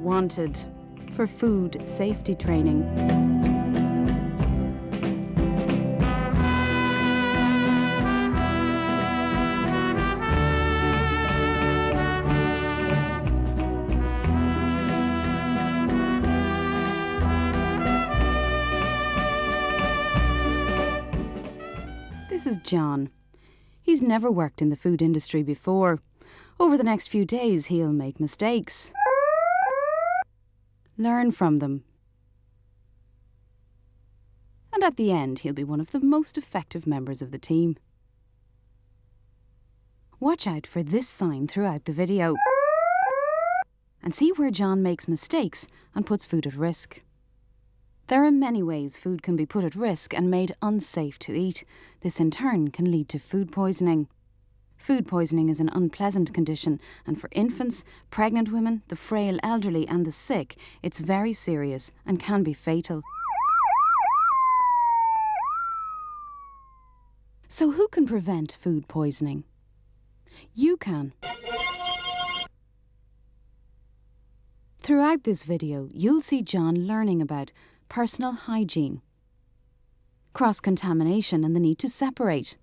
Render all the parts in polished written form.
wanted for food safety training. This is John. He's never worked in the food industry before. Over the next few days, he'll make mistakes. Learn from them. And at the end, he'll be one of the most effective members of the team. Watch out for this sign throughout the video. And see where John makes mistakes and puts food at risk. There are many ways food can be put at risk and made unsafe to eat. This in turn can lead to food poisoning. Food poisoning is an unpleasant condition, and for infants, pregnant women, the frail elderly and the sick, it's very serious and can be fatal. So who can prevent food poisoning? You can. Throughout this video, you'll see John learning about personal hygiene, cross-contamination and the need to separate,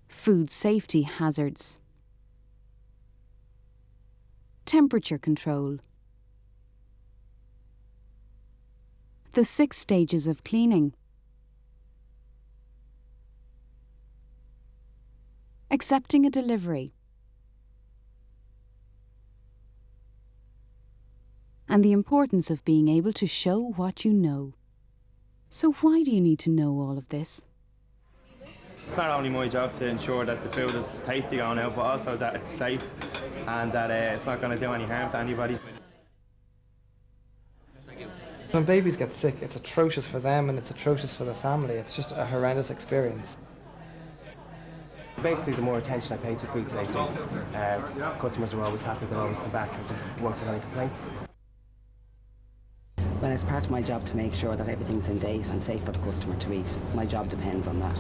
food safety hazards, temperature control, the 6 stages of cleaning, accepting a delivery, and the importance of being able to show what you know. So why do you need to know all of this? It's not only my job to ensure that the food is tasty going out, but also that it's safe and that it's not going to do any harm to anybody. When babies get sick, it's atrocious for them and it's atrocious for the family. It's just a horrendous experience. Basically, the more attention I pay to food safety, customers are always happy, they'll always come back and just won't have any complaints. Well, it's part of my job to make sure that everything's in date and safe for the customer to eat. My job depends on that.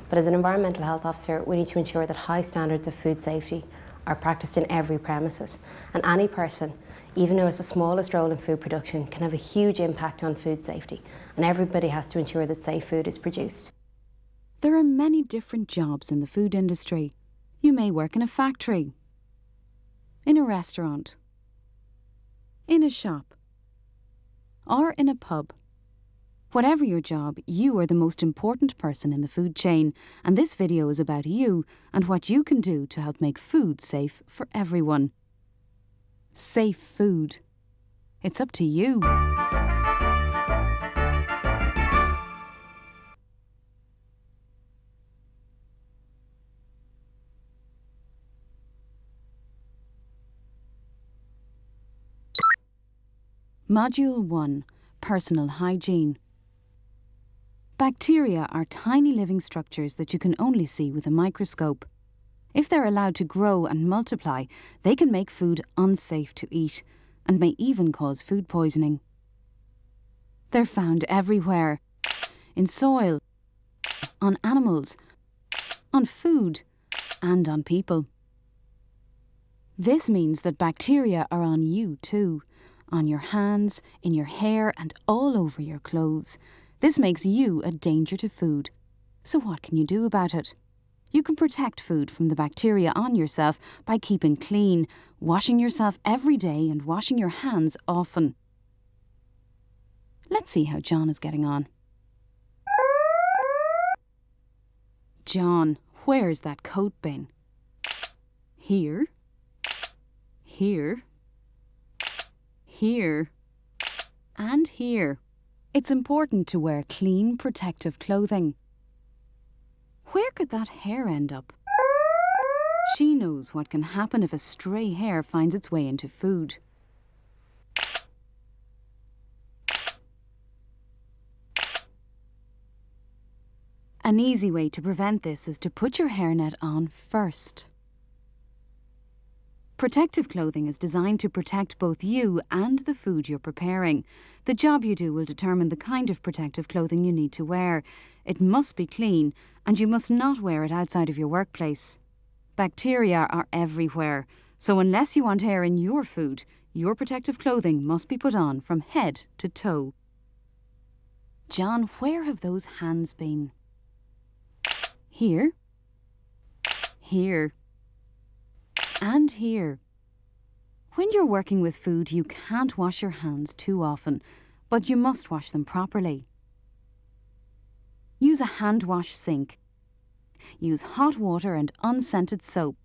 But as an environmental health officer, we need to ensure that high standards of food safety are practiced in every premises. And any person, even who has the smallest role in food production, can have a huge impact on food safety. And everybody has to ensure that safe food is produced. There are many different jobs in the food industry. You may work in a factory, in a restaurant, in a shop, or in a pub. Whatever your job, you are the most important person in the food chain, and this video is about you and what you can do to help make food safe for everyone. Safe food. It's up to you. Module 1. Personal Hygiene. Bacteria are tiny living structures that you can only see with a microscope. If they're allowed to grow and multiply, they can make food unsafe to eat and may even cause food poisoning. They're found everywhere, in soil, on animals, on food, and on people. This means that bacteria are on you too. On your hands, in your hair and all over your clothes. This makes you a danger to food. So what can you do about it? You can protect food from the bacteria on yourself by keeping clean, washing yourself every day and washing your hands often. Let's see how John is getting on. John, where's that coat bin? Here. Here. Here, and here. It's important to wear clean, protective clothing. Where could that hair end up? She knows what can happen if a stray hair finds its way into food. An easy way to prevent this is to put your hairnet on first. Protective clothing is designed to protect both you and the food you're preparing. The job you do will determine the kind of protective clothing you need to wear. It must be clean, and you must not wear it outside of your workplace. Bacteria are everywhere, so unless you want air in your food, your protective clothing must be put on from head to toe. John, where have those hands been? Here, here, and here. When you're working with food, you can't wash your hands too often, but you must wash them properly. Use a hand wash sink. Use hot water and unscented soap.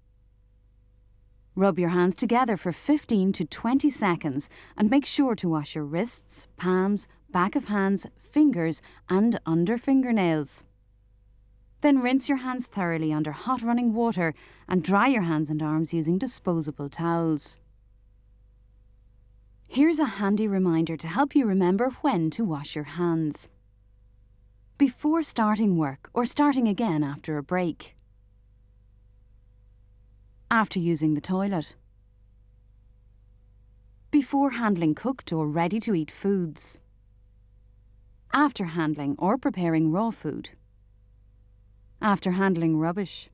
Rub your hands together for 15 to 20 seconds and make sure to wash your wrists, palms, back of hands, fingers and under fingernails. Then rinse your hands thoroughly under hot running water and dry your hands and arms using disposable towels. Here's a handy reminder to help you remember when to wash your hands. Before starting work or starting again after a break. After using the toilet. Before handling cooked or ready-to-eat foods. After handling or preparing raw food. After handling rubbish.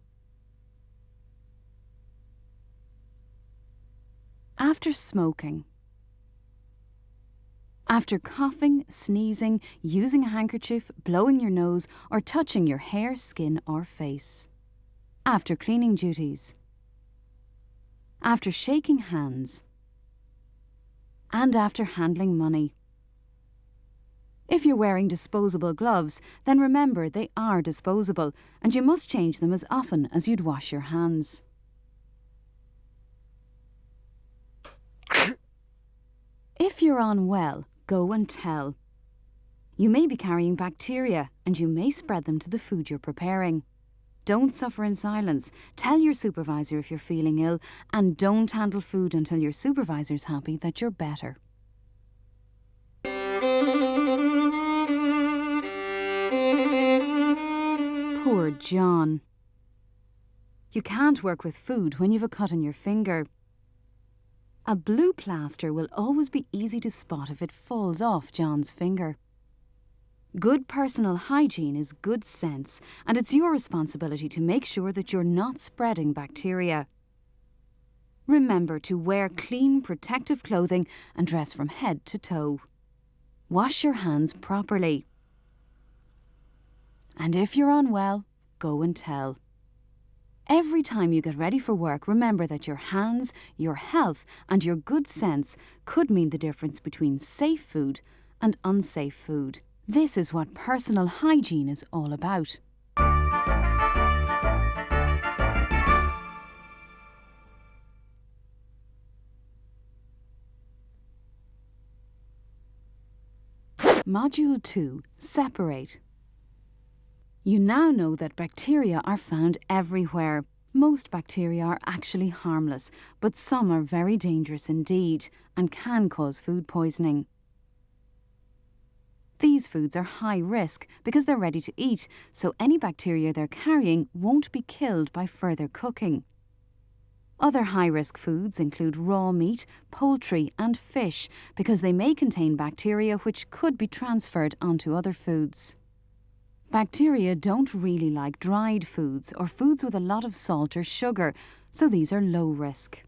After smoking. After coughing, sneezing, using a handkerchief, blowing your nose, or touching your hair, skin, or face. After cleaning duties. After shaking hands. And after handling money. If you're wearing disposable gloves, then remember they are disposable and you must change them as often as you'd wash your hands. If you're unwell, go and tell. You may be carrying bacteria and you may spread them to the food you're preparing. Don't suffer in silence. Tell your supervisor if you're feeling ill and don't handle food until your supervisor's happy that you're better. Poor John. You can't work with food when you've a cut in your finger. A blue plaster will always be easy to spot if it falls off John's finger. Good personal hygiene is good sense, and it's your responsibility to make sure that you're not spreading bacteria. Remember to wear clean, protective clothing and dress from head to toe. Wash your hands properly. And if you're unwell, go and tell. Every time you get ready for work, remember that your hands, your health, and your good sense could mean the difference between safe food and unsafe food. This is what personal hygiene is all about. Module 2. Separate. You now know that bacteria are found everywhere. Most bacteria are actually harmless, but some are very dangerous indeed and can cause food poisoning. These foods are high risk because they're ready to eat, so any bacteria they're carrying won't be killed by further cooking. Other high-risk foods include raw meat, poultry and fish because they may contain bacteria which could be transferred onto other foods. Bacteria don't really like dried foods or foods with a lot of salt or sugar, so these are low risk.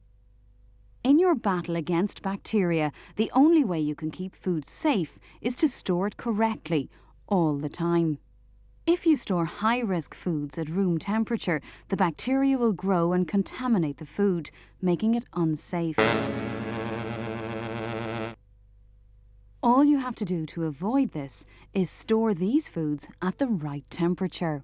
In your battle against bacteria, the only way you can keep food safe is to store it correctly, all the time. If you store high-risk foods at room temperature, the bacteria will grow and contaminate the food, making it unsafe. All you have to do to avoid this is store these foods at the right temperature.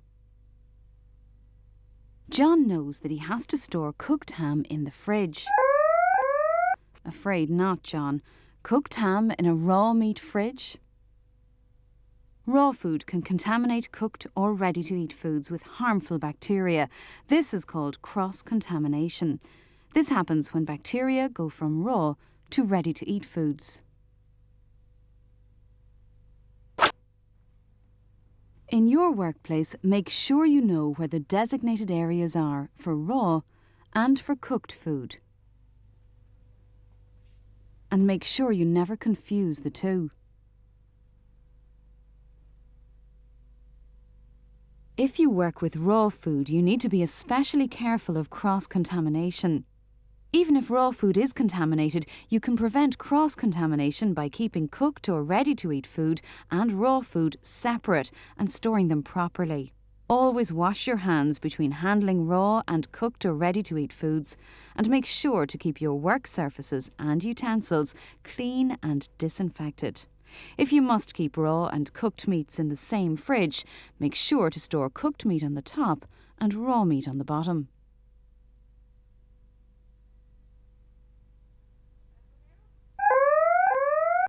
John knows that he has to store cooked ham in the fridge. Afraid not, John. Cooked ham in a raw meat fridge? Raw food can contaminate cooked or ready-to-eat foods with harmful bacteria. This is called cross-contamination. This happens when bacteria go from raw to ready-to-eat foods. In your workplace, make sure you know where the designated areas are for raw and for cooked food. And make sure you never confuse the two. If you work with raw food, you need to be especially careful of cross-contamination. Even if raw food is contaminated, you can prevent cross-contamination by keeping cooked or ready-to-eat food and raw food separate and storing them properly. Always wash your hands between handling raw and cooked or ready-to-eat foods, and make sure to keep your work surfaces and utensils clean and disinfected. If you must keep raw and cooked meats in the same fridge, make sure to store cooked meat on the top and raw meat on the bottom.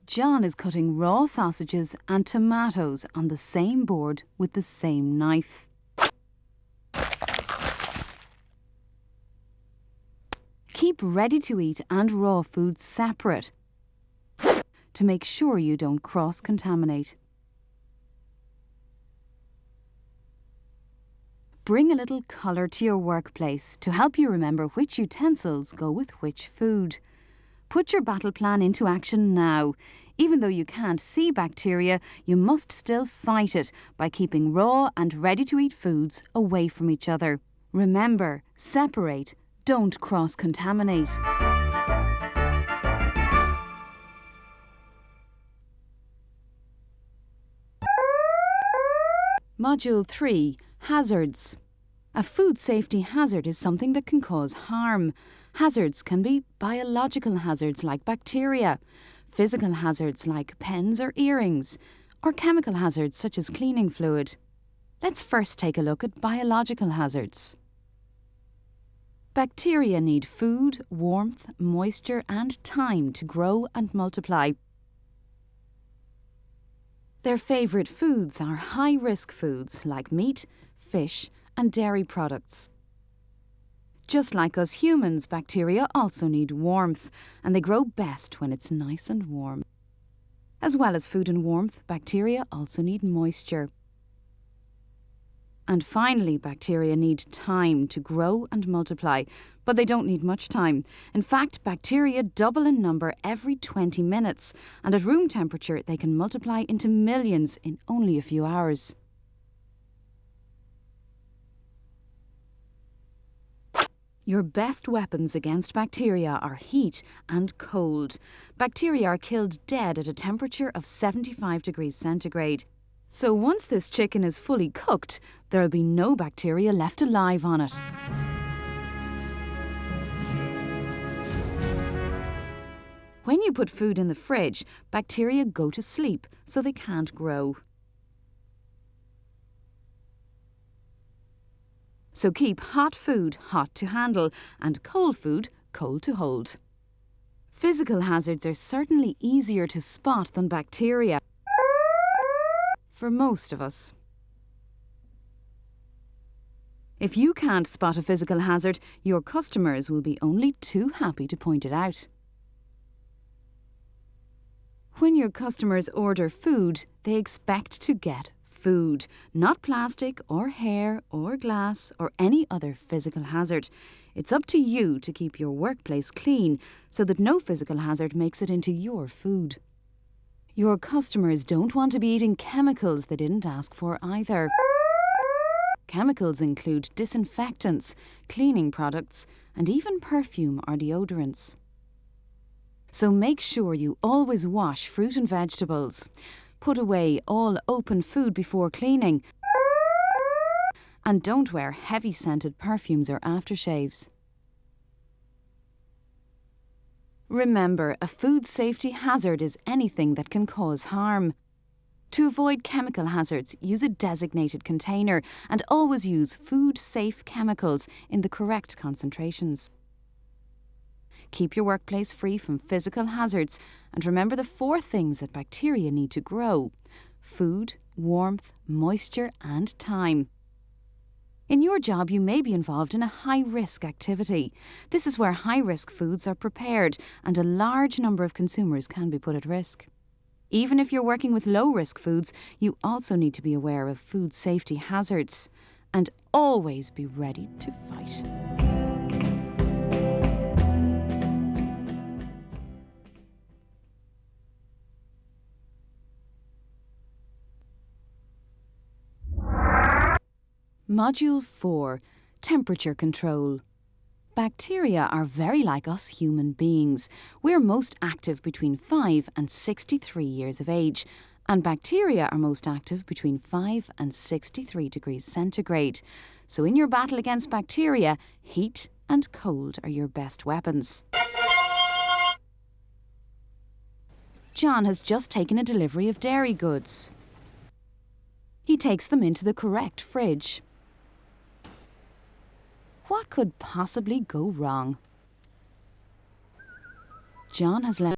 John is cutting raw sausages and tomatoes on the same board with the same knife. Keep ready-to-eat and raw food separate to make sure you don't cross-contaminate. Bring a little colour to your workplace to help you remember which utensils go with which food. Put your battle plan into action now. Even though you can't see bacteria, you must still fight it by keeping raw and ready-to-eat foods away from each other. Remember, separate, don't cross-contaminate. Module 3. Hazards. A food safety hazard is something that can cause harm. Hazards can be biological hazards like bacteria, physical hazards like pens or earrings, or chemical hazards such as cleaning fluid. Let's first take a look at biological hazards. Bacteria need food, warmth, moisture and time to grow and multiply. Their favourite foods are high-risk foods like meat, fish and dairy products. Just like us humans, bacteria also need warmth, and they grow best when it's nice and warm. As well as food and warmth, bacteria also need moisture. And finally, bacteria need time to grow and multiply, but they don't need much time. In fact, bacteria double in number every 20 minutes, and at room temperature they can multiply into millions in only a few hours. Your best weapons against bacteria are heat and cold. Bacteria are killed dead at a temperature of 75 degrees centigrade. So once this chicken is fully cooked, there'll be no bacteria left alive on it. When you put food in the fridge, bacteria go to sleep, so they can't grow. So keep hot food hot to handle and cold food cold to hold. Physical hazards are certainly easier to spot than bacteria for most of us. If you can't spot a physical hazard, your customers will be only too happy to point it out. When your customers order food, they expect to get food, not plastic or hair or glass or any other physical hazard. It's up to you to keep your workplace clean so that no physical hazard makes it into your food. Your customers don't want to be eating chemicals they didn't ask for either. Chemicals include disinfectants, cleaning products, and even perfume or deodorants. So make sure you always wash fruit and vegetables. Put away all open food before cleaning. And don't wear heavy scented perfumes or aftershaves. Remember, a food safety hazard is anything that can cause harm. To avoid chemical hazards, use a designated container and always use food-safe chemicals in the correct concentrations. Keep your workplace free from physical hazards and remember the 4 things that bacteria need to grow: food, warmth, moisture and time. In your job, you may be involved in a high-risk activity. This is where high-risk foods are prepared and a large number of consumers can be put at risk. Even if you're working with low-risk foods, you also need to be aware of food safety hazards and always be ready to fight. Module 4. Temperature Control. Bacteria are very like us human beings. We're most active between 5 and 63 years of age, and bacteria are most active between 5 and 63 degrees centigrade. So in your battle against bacteria, heat and cold are your best weapons. John has just taken a delivery of dairy goods. He takes them into the correct fridge. What could possibly go wrong? John has left